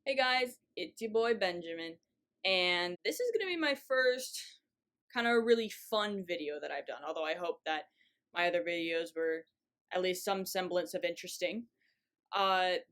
Hey guys, it's your boy Benjamin, and this is gonna be my first kind of really fun video that I've done, although I hope that my other videos were at least some semblance of interesting.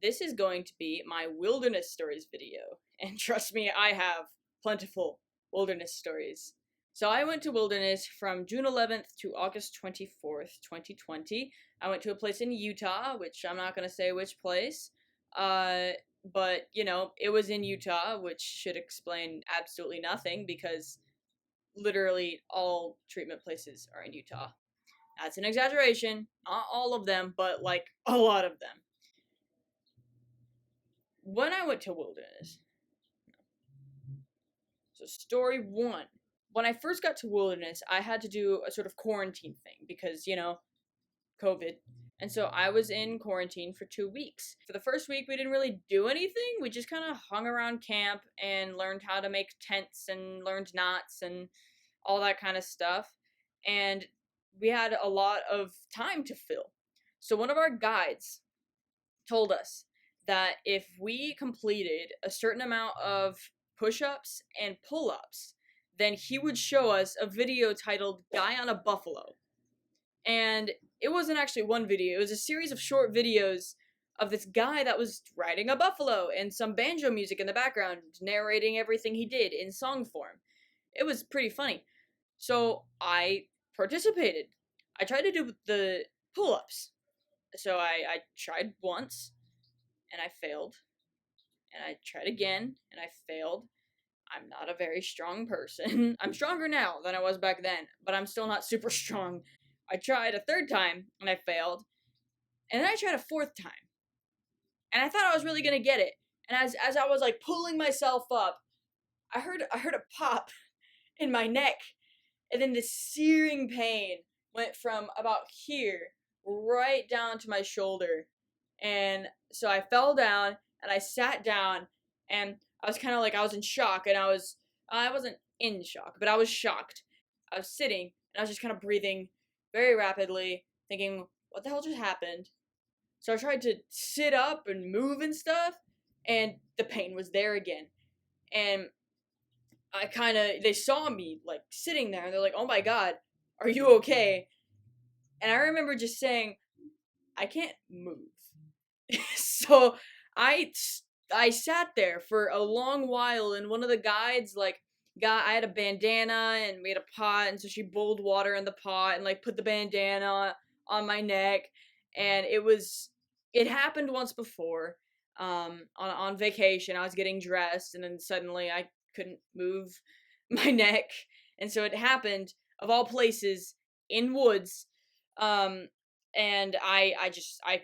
This is going to be my wilderness stories video, and trust me, I have plentiful wilderness stories. So I went to wilderness from June 11th to August 24th, 2020. I went to a place in Utah, which I'm not gonna say which place. Uh, but it was in Utah, which should explain absolutely nothing because literally all treatment places are in Utah. That's an exaggeration, not all of them, but like a lot of them. When I went to wilderness, so story one. When I first got to wilderness, I had to do a sort of quarantine thing because, COVID. And so I was in quarantine for 2 weeks. For the first week, we didn't really do anything. We just kind of hung around camp and learned how to make tents and learned knots and all that kind of stuff. And we had a lot of time to fill. So one of our guides told us that if we completed a certain amount of push ups and pull ups, then he would show us a video titled Guy on a Buffalo. And it wasn't actually one video, it was a series of short videos of this guy that was riding a buffalo and some banjo music in the background narrating everything he did in song form. It was pretty funny. So I participated. I tried to do the pull-ups. So I tried once and I failed. And I tried again and I failed. I'm not a very strong person. I'm stronger now than I was back then, but I'm still not super strong. I tried a third time and I failed. And then I tried a fourth time. And I thought I was really gonna get it. And as I was like pulling myself up, I heard a pop in my neck. And then this searing pain went from about here right down to my shoulder. And so I fell down and I sat down and I was kind of like, I was in shock, and I wasn't in shock, but I was shocked. I was sitting and I was just kind of breathing very rapidly, thinking, what the hell just happened? So I tried to sit up and move and stuff, and the pain was there again. And they saw me like sitting there and they're like, oh my god, are you okay? And I remember just saying, I can't move. So I I sat there for a long while, and one of the guides I had a bandana and we had a pot, and so she boiled water in the pot and like put the bandana on my neck, and it happened once before. On vacation, I was getting dressed, and then suddenly I couldn't move my neck, and so it happened of all places in woods. Um, and I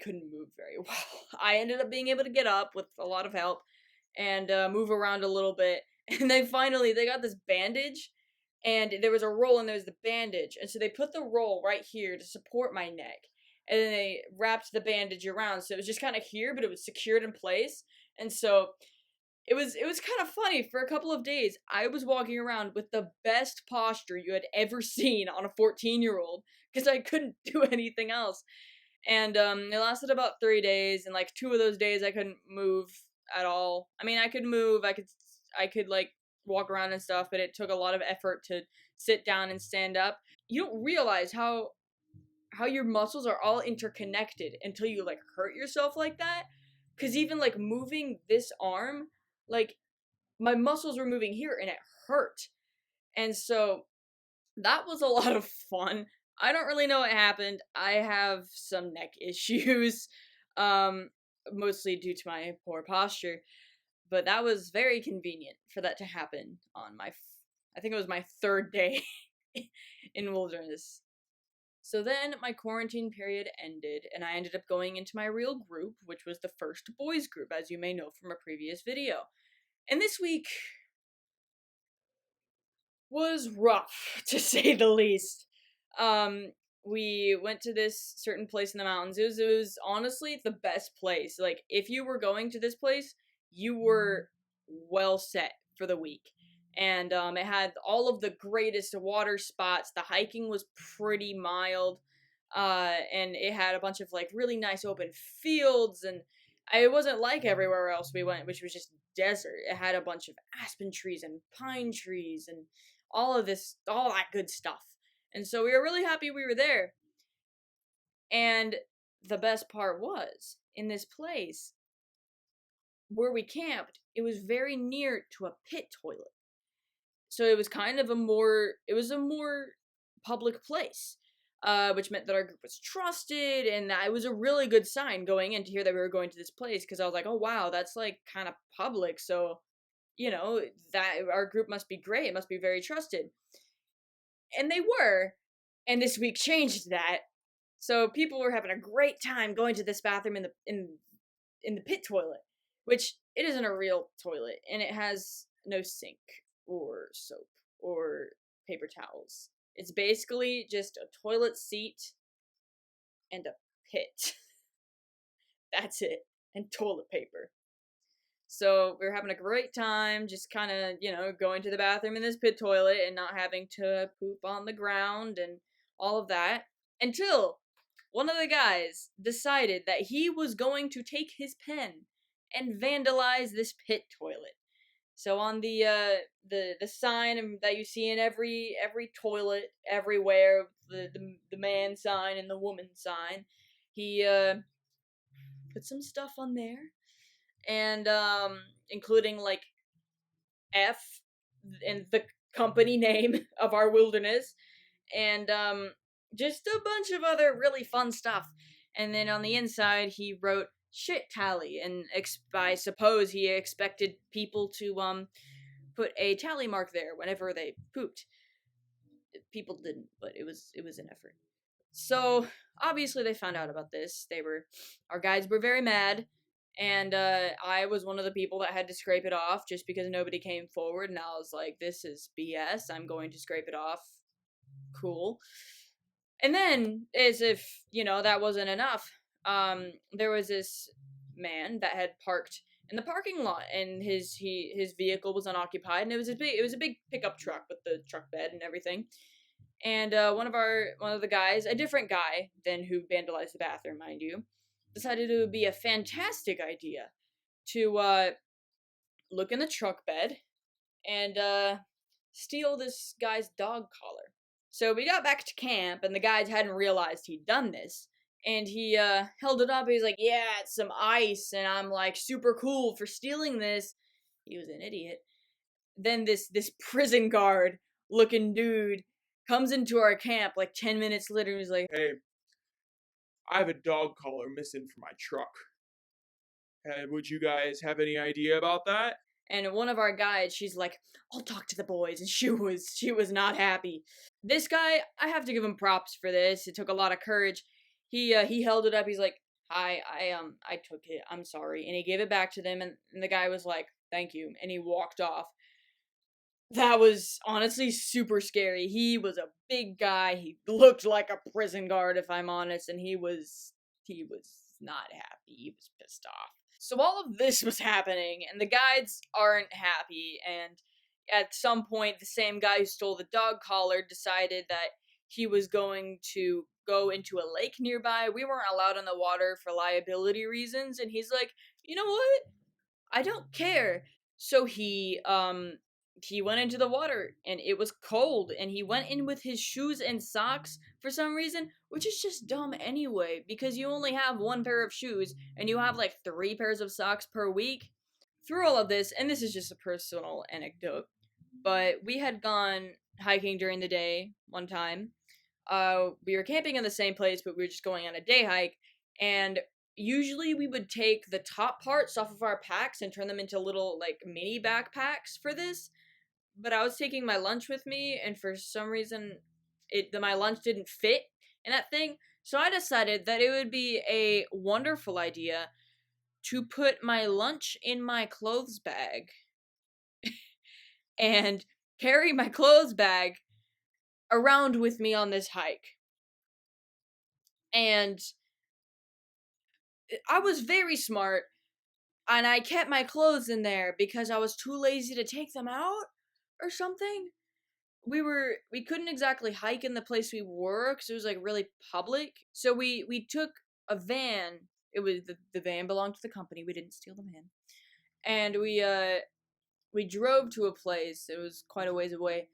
couldn't move very well. I ended up being able to get up with a lot of help and move around a little bit. And they got this bandage, and there was a roll and there was the bandage, and so they put the roll right here to support my neck, and then they wrapped the bandage around, so it was just kind of here, but it was secured in place, and so it was kind of funny. For a couple of days, I was walking around with the best posture you had ever seen on a 14-year-old because I couldn't do anything else. And it lasted about 3 days, and like 2 of those days I couldn't move at all. I mean, I could move, I could like walk around and stuff, but it took a lot of effort to sit down and stand up. You don't realize how your muscles are all interconnected until you like hurt yourself like that. Cause even like moving this arm, like my muscles were moving here and it hurt. And so that was a lot of fun. I don't really know what happened. I have some neck issues, mostly due to my poor posture. But that was very convenient for that to happen on I think it was my third day in wilderness. So then my quarantine period ended, and I ended up going into my real group, which was the first boys group, as you may know from a previous video. And this week was rough, to say the least. We went to this certain place in the mountains. It was honestly the best place. Like, if you were going to this place, you were well set for the week. And it had all of the greatest water spots. The hiking was pretty mild. And it had a bunch of like really nice open fields, and It wasn't like everywhere else we went, which was just desert. It had a bunch of aspen trees and pine trees and all that good stuff. And so we were really happy we were there. And the best part was, in this place where we camped, it was very near to a pit toilet. So it was kind of it was a more public place, which meant that our group was trusted, and that it was a really good sign going in to hear that we were going to this place, because I was like, oh wow, that's like kind of public, so, that our group must be great, it must be very trusted. And they were, and this week changed that. So people were having a great time going to this bathroom in the pit toilet, which it isn't a real toilet, and it has no sink or soap or paper towels. It's basically just a toilet seat and a pit. That's it. And toilet paper. So we were having a great time, just kind of, going to the bathroom in this pit toilet and not having to poop on the ground and all of that. Until one of the guys decided that he was going to take his pen and vandalize this pit toilet. So on the sign that you see in every toilet everywhere, the man sign and the woman sign, he put some stuff on there, and including like F and the company name of our wilderness, and just a bunch of other really fun stuff. And then on the inside, he wrote shit tally, and I suppose he expected people to put a tally mark there whenever they pooped. People didn't, but it was an effort. So obviously they found out about this. Our guides were very mad, and I was one of the people that had to scrape it off just because nobody came forward, and I was like, this is BS, I'm going to scrape it off. Cool. And then, as if, that wasn't enough, there was this man that had parked in the parking lot, and his vehicle was unoccupied, and it was a big pickup truck with the truck bed and everything. And one of the guys, a different guy than who vandalized the bathroom, mind you, decided it would be a fantastic idea to look in the truck bed and steal this guy's dog collar. So we got back to camp, and the guys hadn't realized he'd done this. And he held it up. He's like, yeah, it's some ice. And I'm like, super cool for stealing this. He was an idiot. Then this prison guard looking dude comes into our camp like 10 minutes later, and he's like, hey, I have a dog collar missing from my truck. Would you guys have any idea about that? And one of our guides, she's like, I'll talk to the boys. And she was not happy. This guy, I have to give him props for this. It took a lot of courage. He held it up. He's like, I took it. I'm sorry. And he gave it back to them. And the guy was like, thank you. And he walked off. That was honestly super scary. He was a big guy. He looked like a prison guard, if I'm honest. And he was not happy. He was pissed off. So all of this was happening, and the guides aren't happy, and at some point, the same guy who stole the dog collar decided that he was going to go into a lake nearby. We weren't allowed in the water for liability reasons, and he's like, you know what? I don't care. So he went into the water, and it was cold, and he went in with his shoes and socks for some reason, which is just dumb anyway, because you only have one pair of shoes, and you have like 3 pairs of socks per week. Through all of this, and this is just a personal anecdote, but we had gone hiking during the day one time. We were camping in the same place, but we were just going on a day hike, and usually we would take the top parts off of our packs and turn them into little like mini backpacks for this. But I was taking my lunch with me, and for some reason my lunch didn't fit in that thing. So I decided that it would be a wonderful idea to put my lunch in my clothes bag and carry my clothes bag around with me on this hike. And I was very smart, and I kept my clothes in there because I was too lazy to take them out or something. We couldn't exactly hike in the place we were because it was like really public. So we took a van It was the van belonged to the company. We didn't steal the van. And we drove to a place. It was quite a ways away.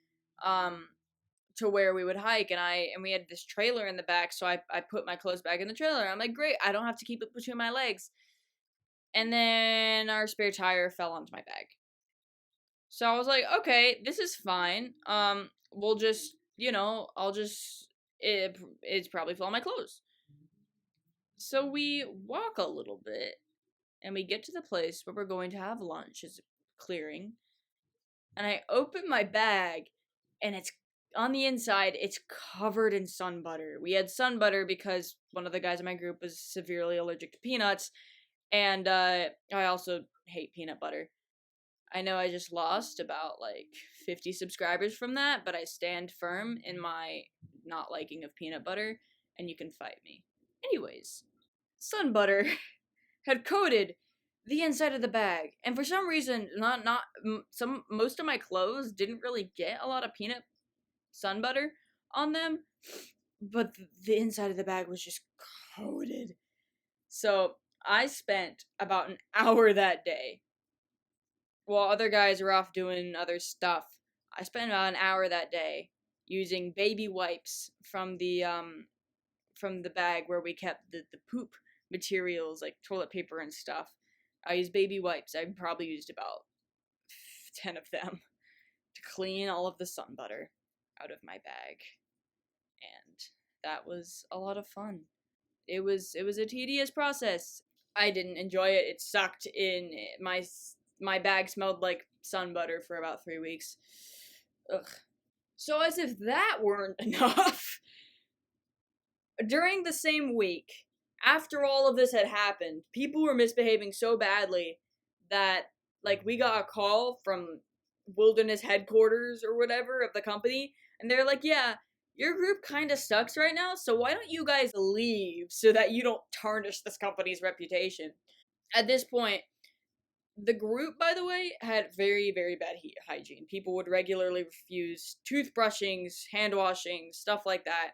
To where we would hike, and we had this trailer in the back, so I put my clothes back in the trailer. I'm like, great, I don't have to keep it between my legs. And then our spare tire fell onto my bag. So I was like, okay, this is fine. We'll just, I'll just it's probably fell on my clothes. So we walk a little bit and we get to the place where we're going to have lunch. It's clearing. And I open my bag and it's on the inside, it's covered in sun butter. We had sun butter because one of the guys in my group was severely allergic to peanuts, and I also hate peanut butter. I know I just lost about like 50 subscribers from that, but I stand firm in my not liking of peanut butter, and you can fight me. Anyways, sun butter had coated the inside of the bag, and for some reason, most of my clothes didn't really get a lot of peanut sun butter on them, but the inside of the bag was just coated. So I spent about an hour that day while other guys were off doing other stuff. I spent about an hour that day using baby wipes from the bag where we kept the poop materials like toilet paper and stuff. I used baby wipes. I probably used about 10 of them to clean all of the sun butter out of my bag. And that was a lot of fun. It was a tedious process. I didn't enjoy it. It sucked in. My bag smelled like sun butter for about 3 weeks. Ugh. So as if that weren't enough, during the same week, after all of this had happened, people were misbehaving so badly that like we got a call from wilderness headquarters or whatever of the company, and they're like, yeah, your group kind of sucks right now, so why don't you guys leave so that you don't tarnish this company's reputation? At this point, the group, by the way, had very, very bad hygiene. People would regularly refuse toothbrushings, hand washing, stuff like that.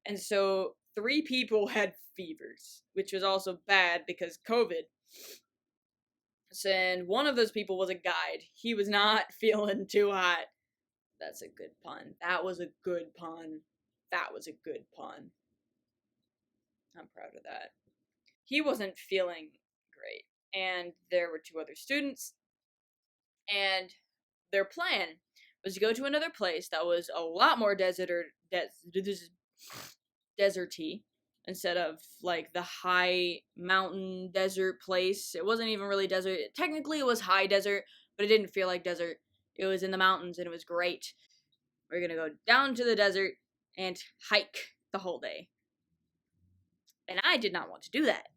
And so 3 people had fevers, which was also bad because COVID. And one of those people was a guide. He was not feeling too hot. That's a good pun. That was a good pun. That was a good pun. I'm proud of that. He wasn't feeling great. And there were 2 other students. And their plan was to go to another place that was a lot more deserty instead of like the high mountain desert place. It wasn't even really desert. Technically, it was high desert, but it didn't feel like desert. It was in the mountains and it was great. We're gonna go down to the desert and hike the whole day. And I did not want to do that.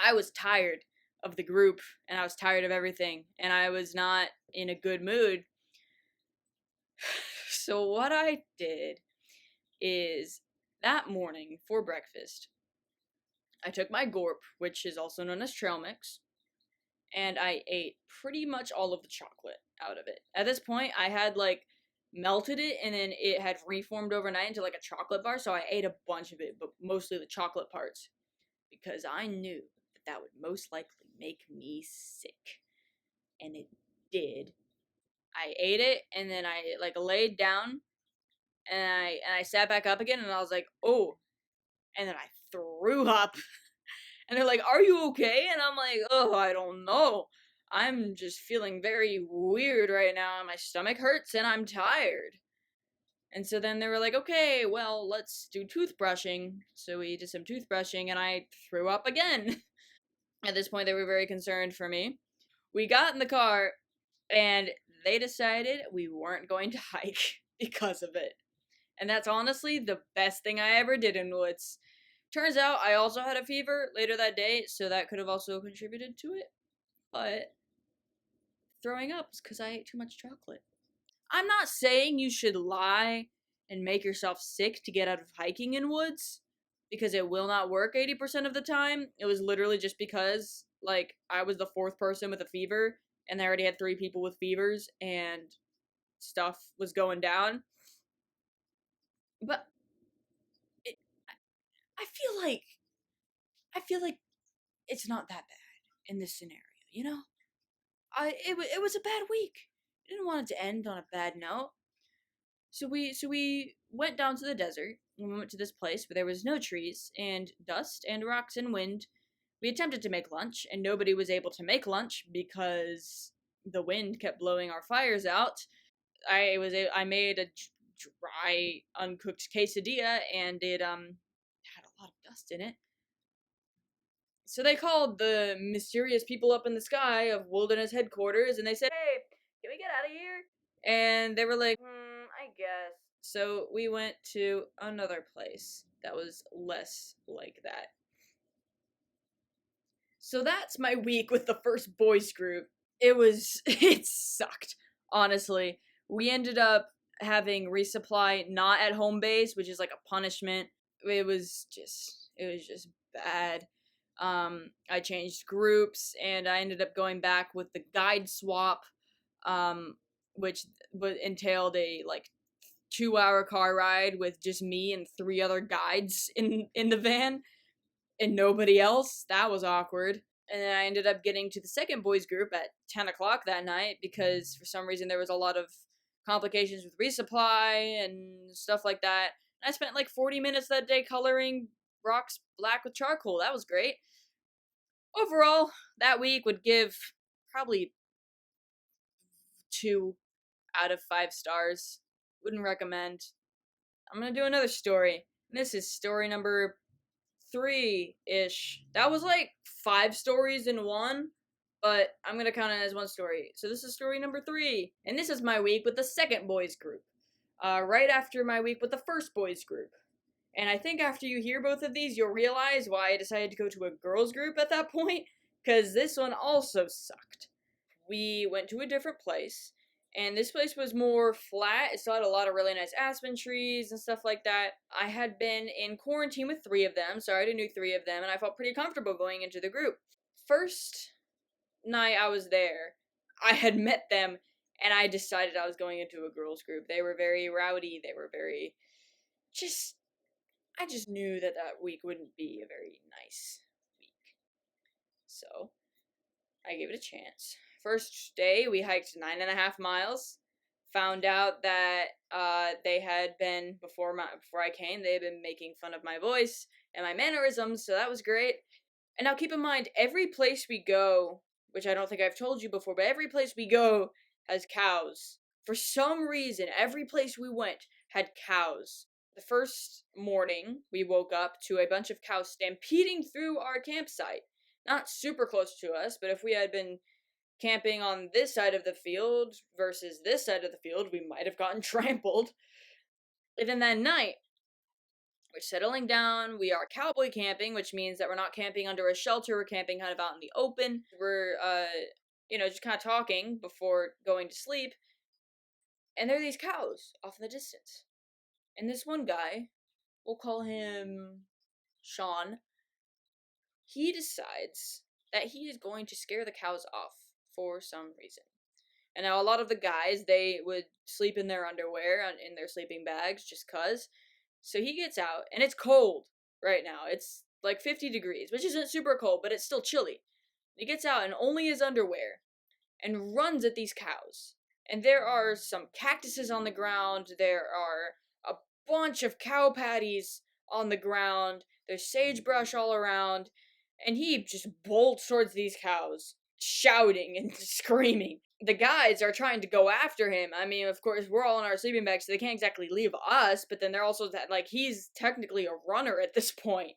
I was tired of the group and I was tired of everything and I was not in a good mood. So what I did is that morning for breakfast, I took my gorp, which is also known as trail mix, and I ate pretty much all of the chocolate out of it. At this point, I had like melted it and then it had reformed overnight into like a chocolate bar, so I ate a bunch of it, but mostly the chocolate parts because I knew that would most likely make me sick. And it did. I ate it and then I like laid down and I sat back up again and I was like, "Oh." And then I threw up. And they're like, "Are you okay?" And I'm like, "Oh, I don't know. I'm just feeling very weird right now. My stomach hurts and I'm tired." And so then they were like, "Okay, well, let's do toothbrushing." So we did some toothbrushing and I threw up again. At this point, they were very concerned for me. We got in the car and they decided we weren't going to hike because of it. And that's honestly the best thing I ever did in woods. Turns out I also had a fever later that day, so that could have also contributed to it. But throwing up is because I ate too much chocolate. I'm not saying you should lie and make yourself sick to get out of hiking in woods, because it will not work 80% of the time. It was literally just because, like, I was the 4th person with a fever, and I already had 3 people with fevers, and stuff was going down. But it, I feel like it's not that bad in this scenario, you know? It was a bad week. I didn't want it to end on a bad note. So we went down to the desert and we went to this place where there was no trees and dust and rocks and wind. We attempted to make lunch and nobody was able to make lunch because the wind kept blowing our fires out. I made a dry uncooked quesadilla and it had a lot of dust in it. So they called the mysterious people up in the sky of Wilderness headquarters and they said, "Hey, can we get out of here?" And they were like, I guess. So we went to another place that was less like that. So that's my week with the first boys group. It sucked, honestly. We ended up having resupply not at home base, which is like a punishment. It was just bad. I changed groups and I ended up going back with the guide swap, um, which entailed a like 2 hour car ride with just me and three other guides in the van and nobody else. That was awkward. And then I ended up getting to the second boys group at 10 o'clock that night because for some reason there was a lot of complications with resupply and stuff like that. And I spent like 40 minutes that day coloring rocks black with charcoal. That was great. Overall, that week would give probably 2 out of 5 stars. Wouldn't recommend. I'm gonna do another story. This is story number 3-ish. That was like 5 stories in one, but I'm gonna count it as one story. So this is story number 3, and this is my week with the second boys group. Right after my week with the first boys group. And I think after you hear both of these, you'll realize why I decided to go to a girls group at that point, because this one also sucked. We went to a different place, and this place was more flat. It still had a lot of really nice aspen trees and stuff like that. I had been in quarantine with 3 of them, so I already knew 3 of them, and I felt pretty comfortable going into the group. First night I was there, I had met them, and I decided I was going into a girls group. They were very rowdy. They were very just I just knew that that week wouldn't be a very nice week. So I gave it a chance. First day, we hiked 9.5 miles. Found out that they had been before I came. They had been making fun of my voice and my mannerisms, so that was great. And now keep in mind, every place we go, which I don't think I've told you before, but every place we go has cows. For some reason, every place we went had cows. The first morning, we woke up to a bunch of cows stampeding through our campsite. Not super close to us, but if we had been camping on this side of the field versus this side of the field, we might have gotten trampled. And then that night, we're settling down. We are cowboy camping, which means that we're not camping under a shelter. We're camping kind of out in the open. We're, just kind of talking before going to sleep. And there are these cows off in the distance. And this one guy, we'll call him Sean, he decides that he is going to scare the cows off for some reason. And now a lot of the guys, they would sleep in their underwear, in their sleeping bags, just cuz. So he gets out, and it's cold right now. It's like 50 degrees, which isn't super cold, but it's still chilly. He gets out in only his underwear and runs at these cows. And there are some cactuses on the ground. There are a bunch of cow patties on the ground. There's sagebrush all around. And he just bolts towards these cows, shouting and screaming. The guys are trying to go after him. I mean, of course, we're all in our sleeping bags, so they can't exactly leave us, but then they're also, he's technically a runner at this point.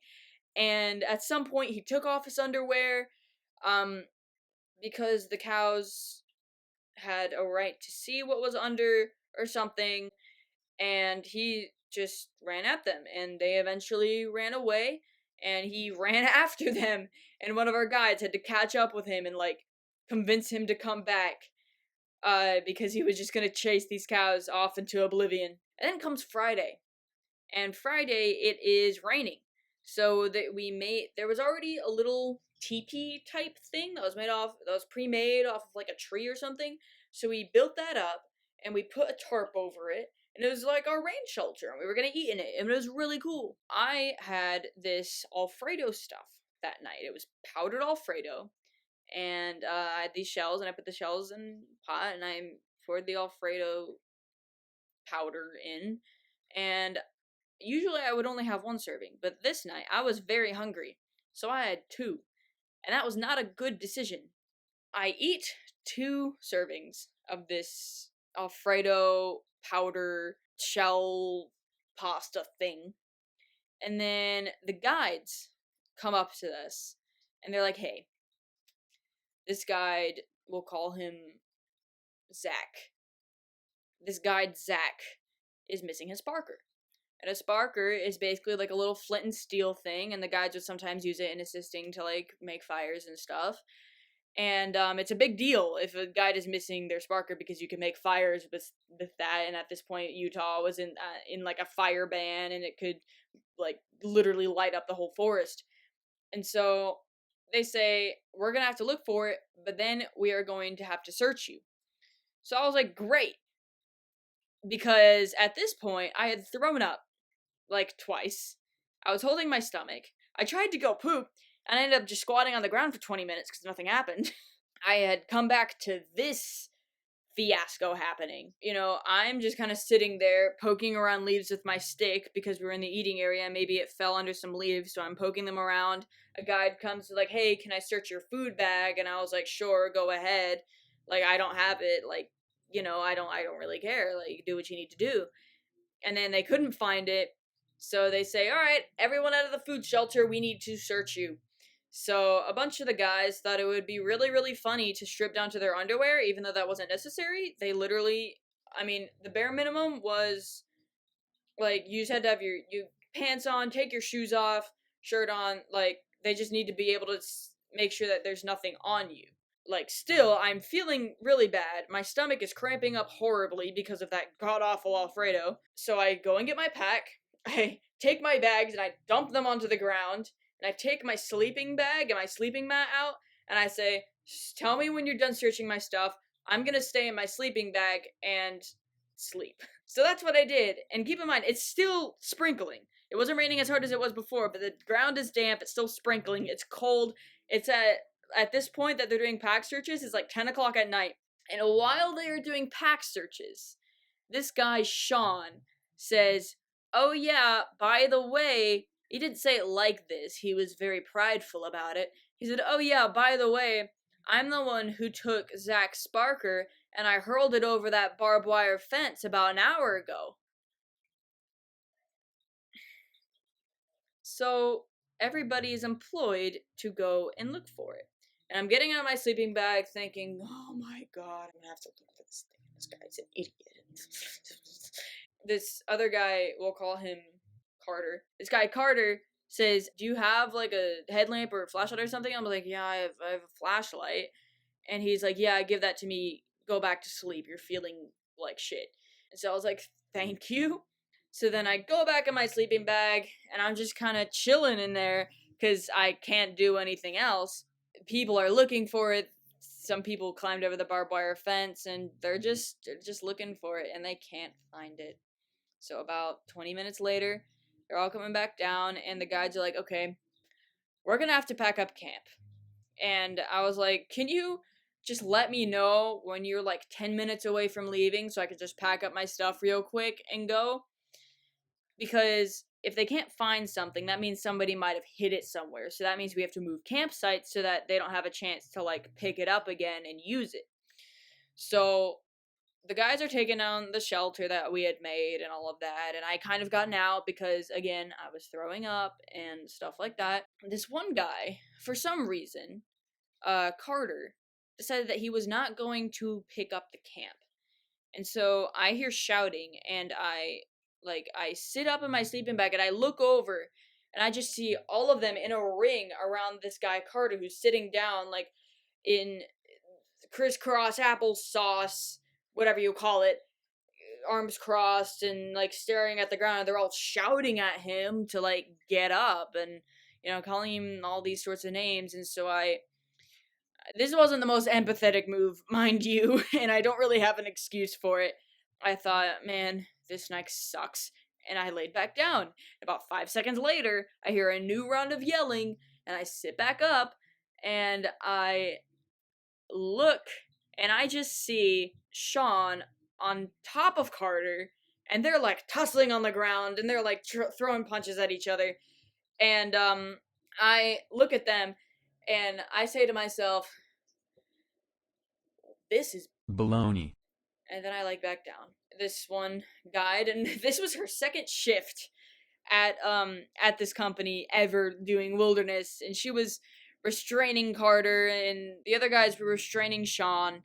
And at some point, he took off his underwear, because the cows had a right to see what was under or something, and he just ran at them, and they eventually ran away, and he ran after them, and one of our guides had to catch up with him and, convince him to come back, because he was just gonna chase these cows off into oblivion. And then comes Friday, and Friday it is raining, so there was already a little teepee type thing that was pre-made off of like a tree or something, so we built that up, and we put a tarp over it, and it was like our rain shelter, and we were gonna eat in it, and it was really cool. I had this Alfredo stuff that night. It was powdered Alfredo, and I had these shells, and I put the shells in pot, and I poured the Alfredo powder in, and usually I would only have one serving, but this night I was very hungry, so I had two, and that was not a good decision. I eat two servings of this Alfredo powder shell pasta thing, and then the guides come up to us, and they're like, hey, this guide, we'll call him Zach. This guide, Zach, is missing his sparker. And a sparker is basically like a little flint and steel thing, and the guides would sometimes use it in assisting to like make fires and stuff. And it's a big deal if a guide is missing their sparker because you can make fires with that. And at this point, Utah was in like a fire ban, and it could like literally light up the whole forest. And so they say we're gonna have to look for it, but then we are going to have to search you. So I was like, great, because at this point I had thrown up like twice. I was holding my stomach. I tried to go poop, and I ended up just squatting on the ground for 20 minutes because nothing happened. I had come back to this fiasco happening. You know, I'm just kind of sitting there poking around leaves with my stick because we were in the eating area. Maybe it fell under some leaves, so I'm poking them around. A guide comes like, hey, can I search your food bag? And I was like, sure, go ahead. Like, I don't have it. Like, you know, I don't really care. Like, do what you need to do. And then they couldn't find it. So they say, all right, everyone out of the food shelter, we need to search you. So a bunch of the guys thought it would be really, really funny to strip down to their underwear, even though that wasn't necessary. They literally, I mean, the bare minimum was, like, you just had to have your pants on, take your shoes off, shirt on. Like, they just need to be able to make sure that there's nothing on you. Like, still, I'm feeling really bad. My stomach is cramping up horribly because of that god-awful Alfredo. So I go and get my pack. I take my bags and I dump them onto the ground. And I take my sleeping bag and my sleeping mat out. And I say, tell me when you're done searching my stuff. I'm gonna stay in my sleeping bag and sleep. So that's what I did. And keep in mind, it's still sprinkling. It wasn't raining as hard as it was before, but the ground is damp. It's still sprinkling. It's cold. It's at this point that they're doing pack searches, it's like 10 o'clock at night. And while they are doing pack searches, this guy, Sean, says, oh yeah, by the way, he didn't say it like this. He was very prideful about it. He said, oh yeah, by the way, I'm the one who took Zach's sparker and I hurled it over that barbed wire fence about an hour ago. So everybody is employed to go and look for it. And I'm getting out my sleeping bag thinking, oh my god, I'm gonna have to look for this thing. This guy's an idiot. This other guy, we'll call him Carter. This guy, Carter, says, do you have like a headlamp or a flashlight or something? I'm like, yeah, I have a flashlight. And he's like, yeah, give that to me. Go back to sleep. You're feeling like shit. And so I was like, thank you. So then I go back in my sleeping bag and I'm just kind of chilling in there because I can't do anything else. People are looking for it. Some people climbed over the barbed wire fence and they're just looking for it and they can't find it. So about 20 minutes later, they're all coming back down and the guides are like, okay, we're going to have to pack up camp. And I was like, can you just let me know when you're like 10 minutes away from leaving so I could just pack up my stuff real quick and go? Because if they can't find something, that means somebody might have hid it somewhere. So that means we have to move campsites so that they don't have a chance to like pick it up again and use it. So the guys are taking down the shelter that we had made and all of that. And I kind of gotten out because, again, I was throwing up and stuff like that. This one guy, for some reason, Carter, decided that he was not going to pick up the camp. And so I hear shouting and I sit up in my sleeping bag and I look over and I just see all of them in a ring around this guy Carter who's sitting down like in crisscross applesauce, whatever you call it, arms crossed and like staring at the ground. They're all shouting at him to like get up and, you know, calling him all these sorts of names. And so this wasn't the most empathetic move, mind you, and I don't really have an excuse for it. I thought, man, this night sucks. And I laid back down. About 5 seconds later, I hear a new round of yelling, And I sit back up and I look and I just see Sean on top of Carter, and they're like tussling on the ground and they're like throwing punches at each other. And I look at them and I say to myself, this is baloney. and then I like back down. This one guide, and this was her second shift at this company ever doing wilderness, and she was restraining Carter, and the other guys were restraining Sean,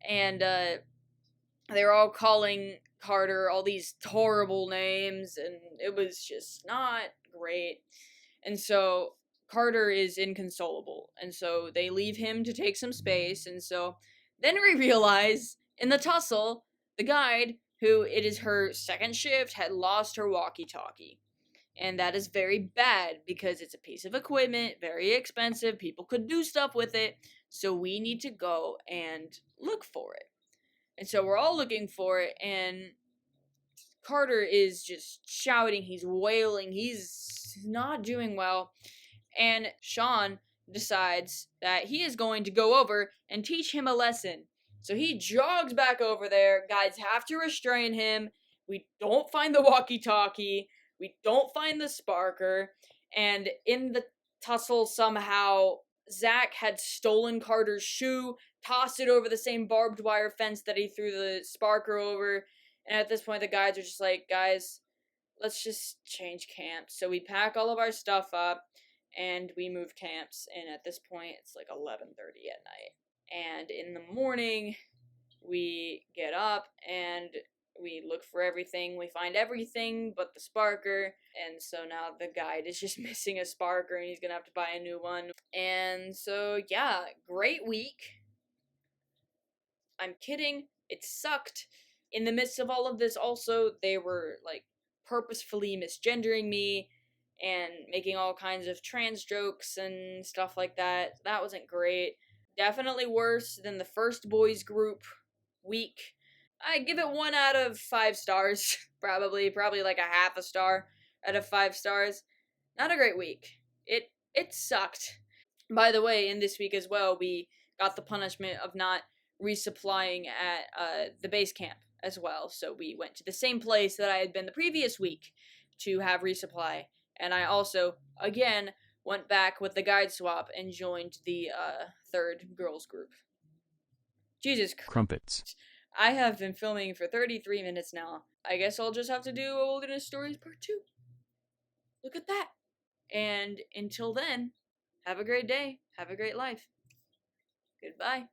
and they were all calling Carter all these horrible names, and it was just not great. And so Carter is inconsolable, and so they leave him to take some space, and so then we realize in the tussle, the guide, who it is her second shift, had lost her walkie-talkie. And that is very bad because it's a piece of equipment, very expensive, people could do stuff with it, so we need to go and look for it. And so we're all looking for it, and Carter is just shouting, he's wailing, he's not doing well. And Sean decides that he is going to go over and teach him a lesson. So he jogs back over there. Guides have to restrain him. We don't find the walkie talkie. We don't find the sparker. And in the tussle, somehow, Zach had stolen Carter's shoe, tossed it over the same barbed wire fence that he threw the sparker over. And at this point, the guides are just like, guys, let's just change camps. So we pack all of our stuff up and we move camps, and at this point it's like 11:30 at night. And in the morning we get up and we look for everything. We find everything but the sparker, and so now the guide is just missing a sparker and he's gonna have to buy a new one. And so yeah, great week. I'm kidding, it sucked. In the midst of all of this, also, they were like purposefully misgendering me and making all kinds of trans jokes and stuff like that. That wasn't great. Definitely worse than the first boys group week. I give it 1 out of 5 stars. Probably like a half a star out of 5 stars. Not a great week. It sucked. By the way, in this week as well, we got the punishment of not resupplying at the base camp as well. So we went to the same place that I had been the previous week to have resupply. And I also, again, went back with the guide swap and joined the third girls group. Jesus Christ. Crumpets. I have been filming for 33 minutes now. I guess I'll just have to do a Wilderness Stories Part 2. Look at that. And until then, have a great day. Have a great life. Goodbye.